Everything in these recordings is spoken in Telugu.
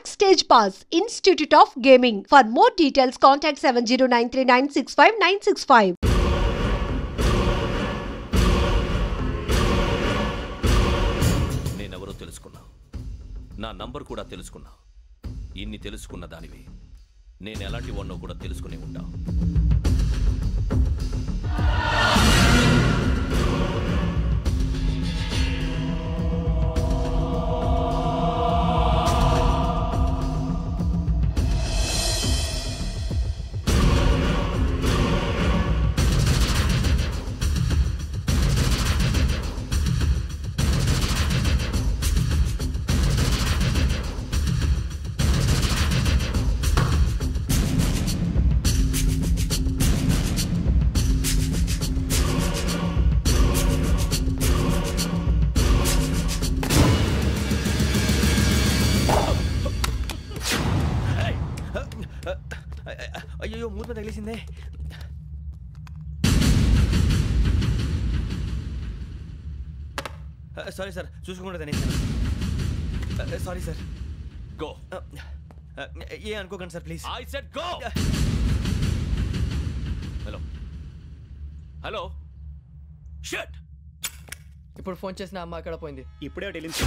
Backstage Pass, Institute of Gaming. For more details, contact 7093965965. నేనెవరో తెలుసుకున్నా, నా నంబర్ కూడా తెలుసుకున్నా. ఇన్ని తెలుసుకున్న దానివి నేను ఎలాంటి వాడినో కూడా తెలుసుకుని ఉంటా. అయ్యో మూత తగిలేసిందే. సారీ సార్, చూసుకోకుండా తినేసాను. Sorry sir. గో. ఏ అనుకోకండి sir please. I said go. Hello hello shut. ఇప్పుడు ఫోన్ చేసిన అమ్మ అక్కడ పోయింది. ఇప్పుడే వెళ్ళింది.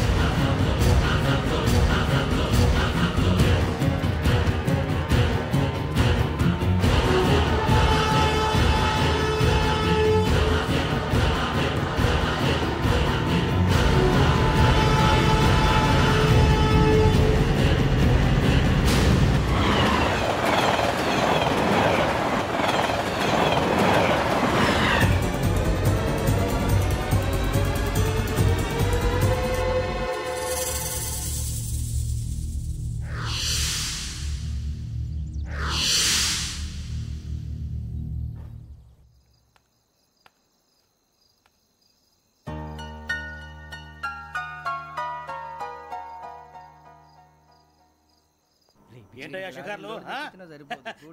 ఏంటయ్యా షికార్లు?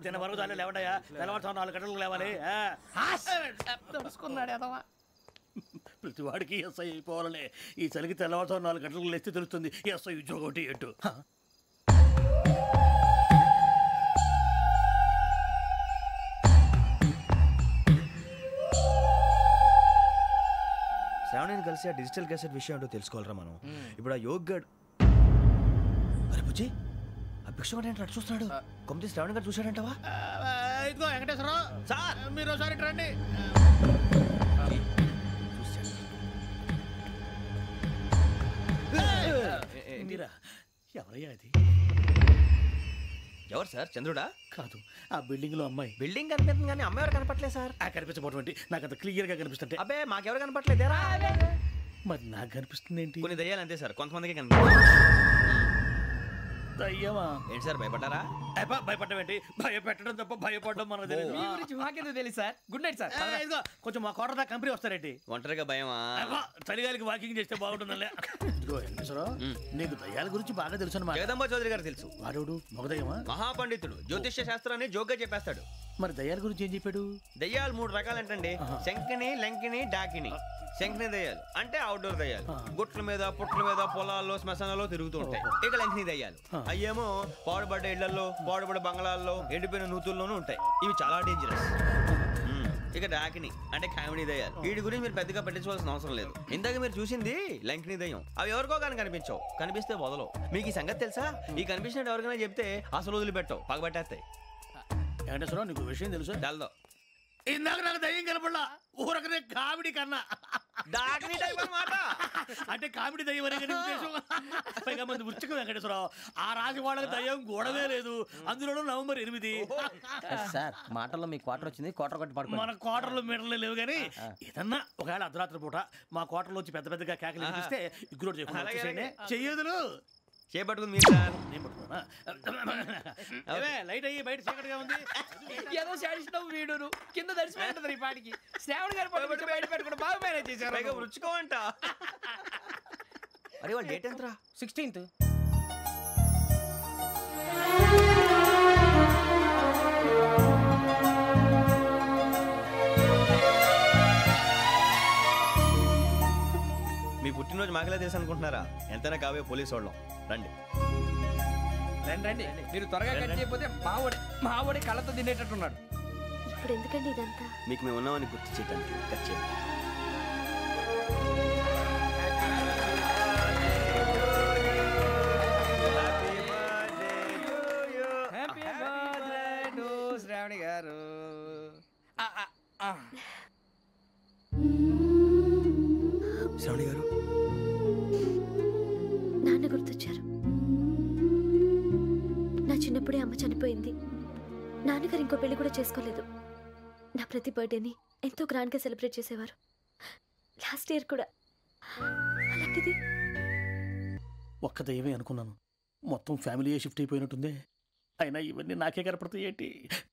తిన్న వరకు చాలు లేవండయ్యా. తెల్లవారుతో 4 గంటలకు లేవాలి. ప్రతి వాడికి ఎస్ఐ అయిపోవాలనే ఈ చలికి తెల్లవారుతో 4 గంటలకు లేస్తే తెలుస్తుంది ఎస్ఐ ఉద్యోగం ఒకటి ఎట్టు. శ్రావణిని కలిసి ఆ డిజిటల్ క్యాసెట్ విషయం ఏంటో తెలుసుకోవాలరా మనం. ఇప్పుడు ఆ యోగ్ గడ్ అరే బుజ్జి ఆ భిక్షం అంటే అటు చూస్తున్నాడు. కొమ్మతి శ్రావణి గారు చూశాడంటవా? ఇదిగో వెంకటేశ్వరరావు సార్, మీరు ఒకసారి రండి. ఎవరయ్యా అది? ఎవరు సార్? చంద్రుడా? కాదు, ఆ బిల్డింగ్ లో అమ్మాయి. బిల్డింగ్ కనిపిస్తుంది కానీ అమ్మాయి ఎవరు కనపట్లేదు సార్. కనిపించబోటువంటి నాకు అంత క్లియర్ గా కనిపిస్తుంటే. అబ్బే మాకెవరు కనపట్లేదేరా? మరి నాకు కనిపిస్తుంది ఏంటి? కొన్ని దయ్యాలు అంతే సార్, కొంతమందికి కనిపిస్తుంది. దయ్యమా? ఏంటి సార్ భయపడ్డారా? భయపడడం ఏంటి? భయపెట్టడం తప్ప భయపడడం మనకు తెలియదు. మాకేదో తెలియదు సార్. Good night sir. ఇదిగో కొంచెం మా కోట దాకా కంపెనీ వస్తారేంటి? ఒంటరిగా భయమా? చలిగాలికి వాకింగ్ చేస్తే బాగుంటుందిలే. ఇదిగో వెంకటేశ్వరరావు, నీకు దయ్యాల గురించి బాగా తెలుసు అన్నమాట. జగదంబ చౌదరి గారు తెలుసు. వాడు మగదయ్యమా? మహాపండితుడు, జ్యోతిష్య శాస్త్రాన్ని జోగ్గా చెప్పేస్తాడు. మరి దయ్యాల గురించి ఏం చెప్పాడు? దయ్యాలు 3 రకాలంటండి. శంకిని, లంకిని, డాకిని. శంకిని దయ్యాలు అంటే అవుట్డోర్ దయ్యాలు, గుట్ల మీద పుట్ల మీద పొలాల్లో శ్మశానాల్లో తిరుగుతూ ఉంటాయి. ఇక లంకిని దయ్యాలు అయ్యేమో పాడుబడ్డ ఇళ్లలో, పాడుబడ్డ బంగ్లాల్లో, ఎండిపోయిన నూతుల్లోనూ ఉంటాయి. ఇవి చాలా డేంజరస్. ఇక డాకిని అంటే కామెడీ దయ్యాలు. వీటి గురించి మీరు పెద్దగా పట్టించుకోవాల్సిన అవసరం లేదు. ఇందాక మీరు చూసింది లంకిని దయ్యం. అవి ఎవరికో కానీ కనిపించవు, కనిపిస్తే వదలవు. మీకు ఈ సంగతి తెలుసా? ఈ కనిపించినట్టు ఎవరికైనా చెప్తే అసలు వదిలిపెట్టవు, పగబట్టేస్తాయి. వెంకటేశ్వరరావు, నీకు విషయం తెలుసు? డల్దో ఇందాక నాకు దయ్యం కనపడలా, ఊరకనే కామెడీ కన్నా. డాకిని టైప్ అన్నమాట. అంటే కామెడీ దయ్యం అనే ఉద్దేశం. పైగా మంది ఉచ్చకం వెంకటేశ్వరరావు. ఆ రాజు వాళ్ళకి దయ్యం గొడవే లేదు. అందులోనూ నవంబర్ 8. సార్ మాటల్లో మీ క్వార్టర్ వచ్చింది, క్వార్టర్ కొట్టి పడుకో. మన క్వార్టర్లో మీటర్లు లేవు కానీ ఏదన్నా ఒకవేళ అర్ధరాత్రి పూట మా క్వార్టర్లో వచ్చి పెద్ద పెద్దగా కేకలు వినిపిస్తే ఇగ్గురు చెయ్యదులు చేపట్టుకుంది మీరు సార్. నేను పట్టుకున్నా. లైట్ అయ్యి బయట చీకటిగా ఉంది. ఏదో శాడిస్తావు వీడును కింద దర్శనం ఈ పాటికి. శ్రావణ్ గారు బయట పెట్టుకుంటే బాగా మేనేజ్ చేశారు. రుచుకోమంట. అరే వాళ్ళు డేట్ ఎంతరా? 16th. మీ పుట్టినరోజు మాకలే తెలుసు అనుకుంటున్నారా? ఎంతైనా కావే పోలీసు వాళ్ళం. రండి. రండి రండి మీరు త్వరగా కట్ చేయకపోతే మావోడే కళ్ళతో తినేటట్టున్నాడు. ఇప్పుడు ఎందుకండి ఇదంతా? మీకు మేము ఉన్నామని గుర్తు చేయడానికి కట్ చేయండి. హ్యాపీ బర్త్డే టు శ్రావణి గారు. శ్రావణి గారు నాన్న గుర్తొచ్చారు. నా చిన్నప్పుడే అమ్మ చనిపోయింది. నాన్నగారు ఇంకో పెళ్లి కూడా చేసుకోలేదు. నా ప్రతి బర్త్డేని ఎంతో గ్రాండ్గా సెలబ్రేట్ చేసేవారు. లాస్ట్ ఇయర్ కూడా. అలాంటిది ఒక్క దయ్యమే అనుకున్నాను, మొత్తం ఫ్యామిలీయే షిఫ్ట్ అయిపోయినట్టుందే. అయినా ఇవన్నీ నాకే కనపడతాయి ఏంటి?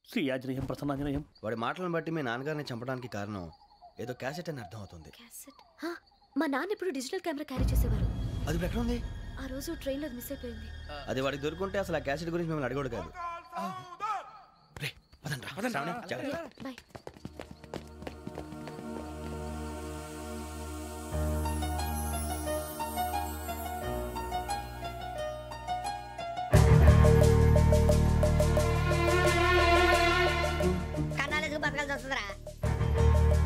శ్రీ ఆంజనేయం ప్రసన్నాంజనేయం. వాడి మాటలను బట్టి మీ నాన్నగారిని చంపడానికి కారణం ఏదో క్యాసెట్ అని అర్థం అవుతుంది. క్యాసెట్? మా నాన్న ఇప్పుడు డిజిటల్ కెమెరా క్యారీ చేసేవారు. అది ఇప్పుడు ఎక్కడ ఉంది? ఆ రోజు ట్రైన్లో అది మిస్ అయిపోయింది. అది వాడికి దొరుకుంటే అసలు ఆ క్యాసెట్ గురించి మిమ్మల్ని అడగడు కాదు. రే, పదండ్రా. శ్రావణి, జాగ్రత్త. బాయ్. కన్నాలకు బతకాల్సి వస్తుందిరా.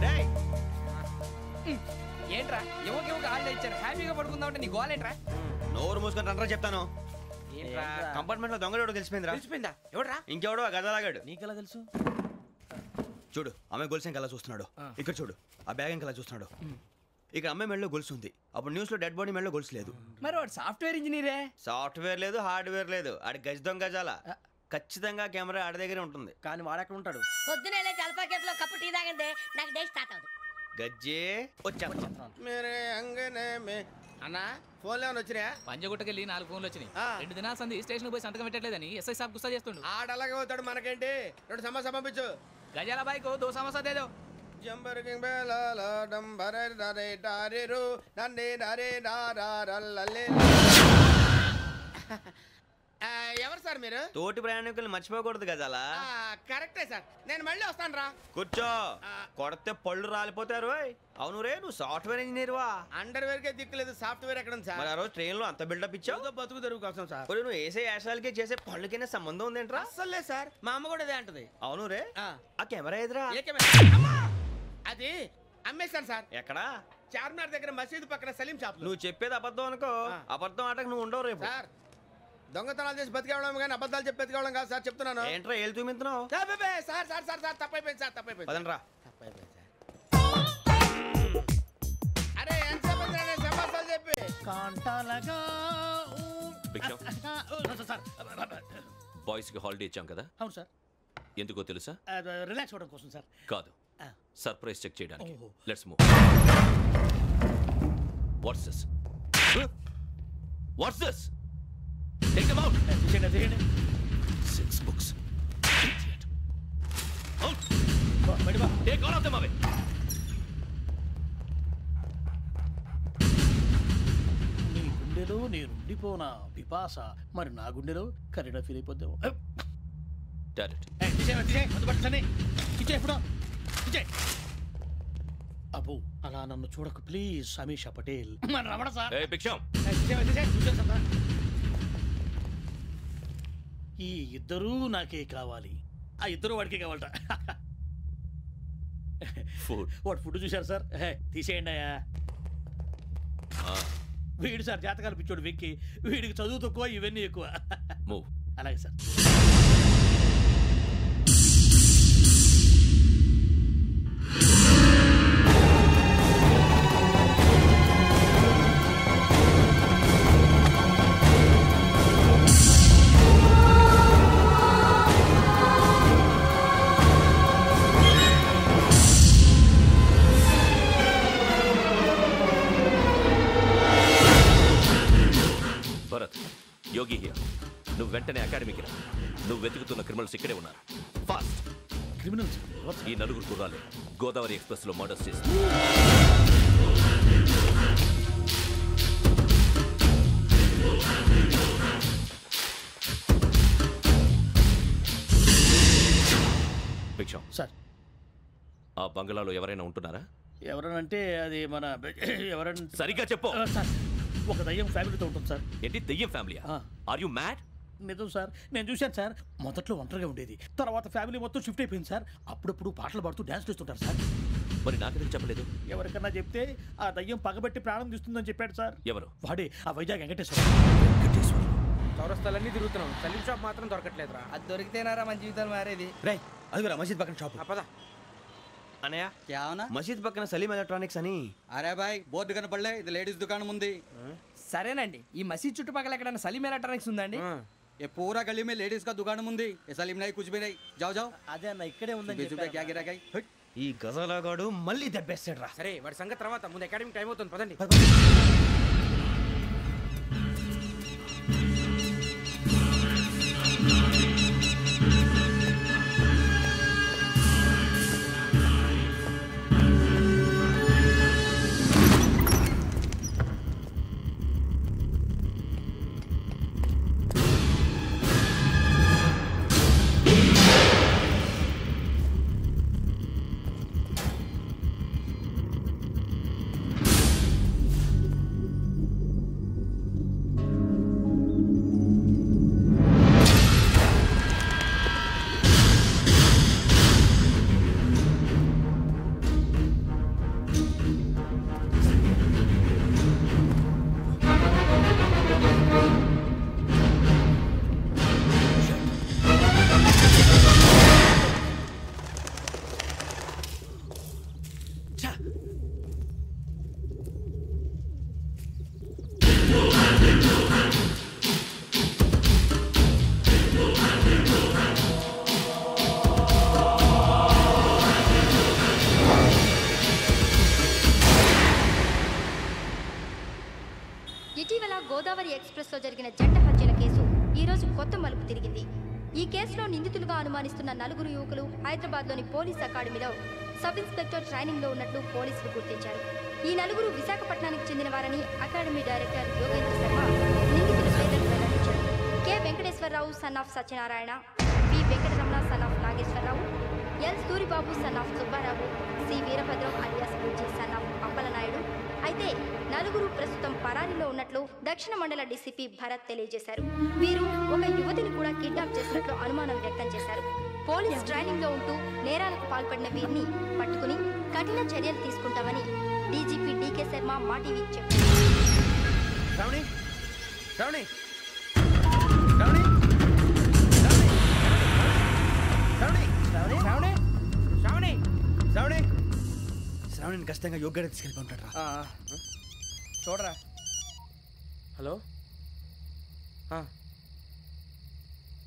రేయ్, ఏంట్రా యువకి హాలిడే ఇచ్చారు, హ్యాపీగా పడుకుందామంటే నీ గోలేంట్రా? నోరు మూసుకొని రండ్రా చెప్తాను. ఏంట్రా కంపార్ట్మెంట్ లో దొంగడు తెలిసిపోయిందిరా. తెలిసిపోయిందా? ఎవడ్రా? ఇంకెవడో ఆ గదలాగాడు. నీకెలా తెలుసు? చూడు, ఆమె గొలుసు ఇంకలా చూస్తున్నాడు. ఇక్కడ చూడు, ఆ బ్యాగ్ ఇంకలా చూస్తున్నాడు. ఇక్కడ అమ్మాయి మెడలో గొలుసు ఉంది. అప్పుడు న్యూస్ లో డెడ్ బాడీ మెడలో గొలుసు లేదు. మరి వాడు సాఫ్ట్వేర్ ఇంజనీరే. సాఫ్ట్వేర్ లేదు, హార్డ్వేర్ లేదు. ఆడి గజ దొంగ గజాల. ఖచ్చితంగా కెమెరా ఆడి దగ్గరే ఉంటుంది. కానీ వాడెక్కడ ఉంటాడు? పొద్దునే లేచి అల్ఫా కేఫ్ లో కప్పు టీ తాగిందే నాకు డే స్టార్ట్ అవుతుంది. గజ్జే వచ్చా. అన్నా ఫోన్లో వచ్చినాయా? పంజగుట్టకెళ్ళి 4 ఫోన్లు వచ్చినాయి. 2 దినాల సంది స్టేషన్ పోయి సంతకం పెట్టలేదని ఎస్ఐ సాబ్ గుస్తా చేస్తుండు. ఆడలాగే పోతాడు, మనకేంటి? 2 సమస్య పంపించు. గజాల బైక్ 2 సమస్య దేదో. జంబరకింగ్ బేలాల డంబరే నరే డారిరు నన్నే నరే నారారల్లలే. ఎవరు సార్ మీరు? తోటి ప్రయాణికుల్ని మర్చిపోకూడదు గజాల. కరెక్టే సార్, నేను మళ్ళీ వస్తాను రా. కూర్చో, కొడితే పళ్ళు రాలిపోతారు. అవును రే, నువ్వు సాఫ్ట్వేర్ ఇంజనీర్ వా? అండర్వేర్ కే దిక్కులేదు, సాఫ్ట్వేర్ ఎక్కడ ఉంది సార్? మరి ఆ రోజు ట్రైన్ లో అంత బిల్డప్ ఇచ్చావు. బతుకు తెరుగు కోసం సార్. నువ్వు వేసే యాశాలకి చేసే పళ్ళకైనా సంబంధం ఉందేంట్రా? అస్సలే సార్, మా అమ్మ కూడా అదే అంటది. అవును రే, ఆ కెమెరా ఎదురా? అది అమ్మేశాను సార్. ఎక్కడా? చార్మినార్ దగ్గర మసీదు పక్కన సలీం షాప్. నువ్వు చెప్పేది అబద్ధం అనుకో. అబద్ధం ఆటకు నువ్వు ఉండవు రేపు. సార్ దొంగతనాలు చేసి బతికేవడం కానీ అబద్ధాలు చెప్పి బతికేవడం కాదు సార్, చెప్తున్నాను. ఏంట్రా ఏళ్ళు చూపించున్నావు? సార్ సార్ సార్ సార్ తప్పైపోయింది సార్, తప్పైపోయింది. పదండ్రా. తప్పైపోయింది సార్. అరే ఎంత సమాసాలు చెప్పి బాయ్స్ కి హాలిడే ఇచ్చాం కదా? అవును సార్. ఎందుకో తెలుసా? రిలాక్స్ అవ్వడం కోసం సార్. కాదు, సర్ప్రైజ్ చెక్ చేయడానికి. Let's move. What's this? What's this? Take them out. తీయండి. 6 books. Idiot. Out. Take all of them away. నీ గుండెలో నేను ఉండిపోనా పిపాస, మరి నా గుండెలో కరీడా ఫీల్ అయిపోద్దాము. అబ్బో అలా నన్ను చూడకు ప్లీజ్. సమీషా పటేల్. ఈ ఇద్దరూ నాకే కావాలి. ఆ ఇద్దరు వాడికే కావాలట. వాడు ఫుడ్ చూశారు సార్. తీసేయండి అయ్యా. వీడు సార్ జాతకాలు పిచ్చోడు వెక్కి, వీడికి చదువు తక్కువ, ఇవన్నీ ఎక్కువ. అలాగే సార్. Yogi here. నువ్వు వెంటనే అకాడమీకి రా. నువ్వు వెతుకుతున్న క్రిమినల్స్ ఇక్కడే ఉన్నారు. ఫాస్ట్. క్రిమినల్స్? ఈ నలుగురు కుర్రాలు గోదావరి ఎక్స్ప్రెస్ లో మర్డర్స్ చేసి భిక్షం సార్. ఆ బంగ్లాలో ఎవరైనా ఉంటున్నారా? ఎవరనంటే అది మన సరిగ్గా చెప్పు సార్. ఒక దయ్యం ఫ్యామిలీతో ఉంటుంది సార్. ఏంటి దయ్యం ఫ్యామిలీ? Are you mad? నిజం సార్, నేను చూశాను సార్. మొదట్లో ఒంటరిగా ఉండేది, తర్వాత ఫ్యామిలీ మొత్తం షిఫ్ట్ అయిపోయింది సార్. అప్పుడప్పుడు పాటలు పాడుతూ డ్యాన్స్ చేస్తుంటారు సార్. మరి నాకెందుకు చెప్పలేదు? ఎవరికన్నా చెప్తే ఆ దయ్యం పగబెట్టి ప్రాణం తీస్తుందని చెప్పాడు సార్. ఎవరు? వాడే ఆ వైజాగ్ వెంకటేశ్వర. చౌరస్తాలన్నీ తిరుగుతున్నాం, సలీం షాప్ మాత్రం దొరకట్లేదురా. అది దొరికితేనారా మన జీవితాలు మారేది. రై అదిగురా మసీద్ పక్కన షాప్. పద అనయ్య क्या होना? మసీద్ పక్కన సలీం ఎలక్ట్రానిక్స్ అని. अरे भाई బోర్డు కనపడలే, ఇది లేడీస్ దుకాణం ఉంది. సరేనండి, ఈ మసీద్ చుట్టుపక్కల ఎక్కడైనా సలీం ఎలక్ట్రానిక్స్ ఉందండి? ये पूरा गली में लेडीज का दुकान मुंदी, ये सलीम नहीं कुछ भी नहीं. जाओ जाओ. అదే అన్న ఇక్కడే ఉందని बीस रुपए क्या गिरा गई? ఈ గజాలగాడు మళ్ళీ దెబ్బేస్తాడు రా. సరే వాడి సంగతి తర్వాత, ముందు అకాడమిక్ టైం అవుతుంది, పదండి. ఇటీవల గోదావరి ఎక్స్ప్రెస్ లో జరిగిన జంట హత్యల కేసు ఈ రోజు కొత్త మలుపు తిరిగింది. ఈ కేసులో నిందితులుగా అనుమానిస్తున్న 4 యువకులు హైదరాబాద్లోని పోలీస్ అకాడమీలో సబ్ ఇన్స్పెక్టర్ ట్రైనింగ్ లో ఉన్నట్లు పోలీసులు గుర్తించారు. ఈ 4 విశాఖపట్నానికి చెందిన వారని అకాడమీ డైరెక్టర్ యోగేంద్ర శర్మ నిందితుల పేర్లను వెల్లడించారు. K Venkateswararao son of Satyanarayana, P Venkataramana son of Nageswararao, L Suribabu son of Subbarao, C Veerabhadram alias Bujji son of Appalanaidu. అయితే 4 ప్రస్తుతం పరారీలో ఉన్నట్లు దక్షిణ మండల డీసీపీ భరత్ తెలియజేశారు. వీరు ఒక యువతిని కూడా కిడ్నాప్ చేసినట్లు అనుమానం వ్యక్తం చేశారు. పోలీస్ ట్రైనింగ్ లో ఉంటూ నేరాలకు పాల్పడిన వీరిని పట్టుకుని కఠిన చర్యలు తీసుకుంటామని డీజీపీ డీకే శర్మ మా టీవీకి చెప్పారు. శ్రావణి శ్రావణి శ్రావణి శ్రావణి శ్రావణి శ్రావణి శ్రావణి శ్రావణిని ఖచ్చితంగా యోగ్యత తీసుకెళ్ళి ఉంటాడు రా. చూడరా. హలో,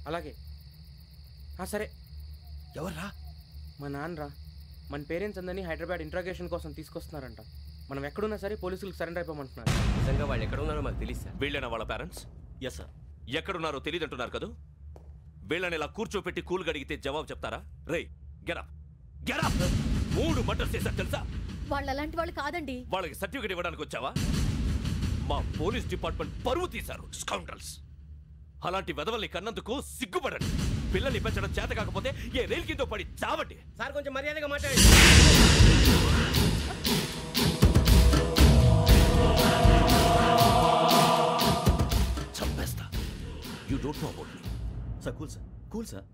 అలాగే సరే. ఎవర్రా? మా నాన్నరా. మన పేరెంట్స్ అందరినీ హైదరాబాద్ ఇంట్రాగేషన్ కోసం తీసుకొస్తున్నారంట. మనం ఎక్కడున్నా సరే పోలీసులకు సరెండర్ అయిపోమంటున్నారు. నిజంగా వాళ్ళు ఎక్కడ ఉన్నారో మాకు తెలియదు సార్. వీళ్ళైనా వాళ్ళ పేరెంట్స్? Yes sir. ఎక్కడున్నారో తెలియదు అంటున్నారు కదా. వీళ్ళని ఇలా కూర్చోపెట్టి కూల్ గడిగితే జవాబు చెప్తారా? రేయ్ గెటప్ గెటప్. 3 మర్డర్స్ చేశారు తెలుసా? వాళ్ళు అలాంటి వాళ్ళు కాదండి. వాళ్ళకి సర్టిఫికేట్ ఇవ్వడానికి వచ్చావా? మా పోలీస్ డిపార్ట్మెంట్ పరువు తీశారు స్కౌండ్రల్స్. అలాంటి వెధవల్ని కన్నందుకు సిగ్గుపడండి. పిల్లల్ని పెంచడం చేత కాకపోతే ఏ రైలు కింద పడి చావండి. సార్ కొంచెం మర్యాదగా మాట్లాడండి. చంపేస్తా. You don't know about me. Sir cool sir.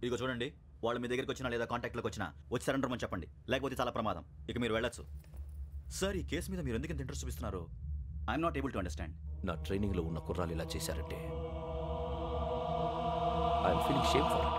ఇదిగో చూడండి, వాళ్ళు మీ దగ్గరికి వచ్చినా లేదా కాంటాక్ట్లోకి వచ్చినా వచ్చి సరెండర్ అని చెప్పండి, లేకపోతే చాలా ప్రమాదం. ఇక మీరు వెళ్ళొచ్చు. సార్, ఈ కేసు మీద మీరు ఎందుకు ఇంత ఇంట్రెస్ట్ చూపిస్తున్నారు? I'm not able to understand. నా ట్రైనింగ్లో ఉన్న కుర్రాలు ఇలా చేశారంటే I'm feeling shame for it.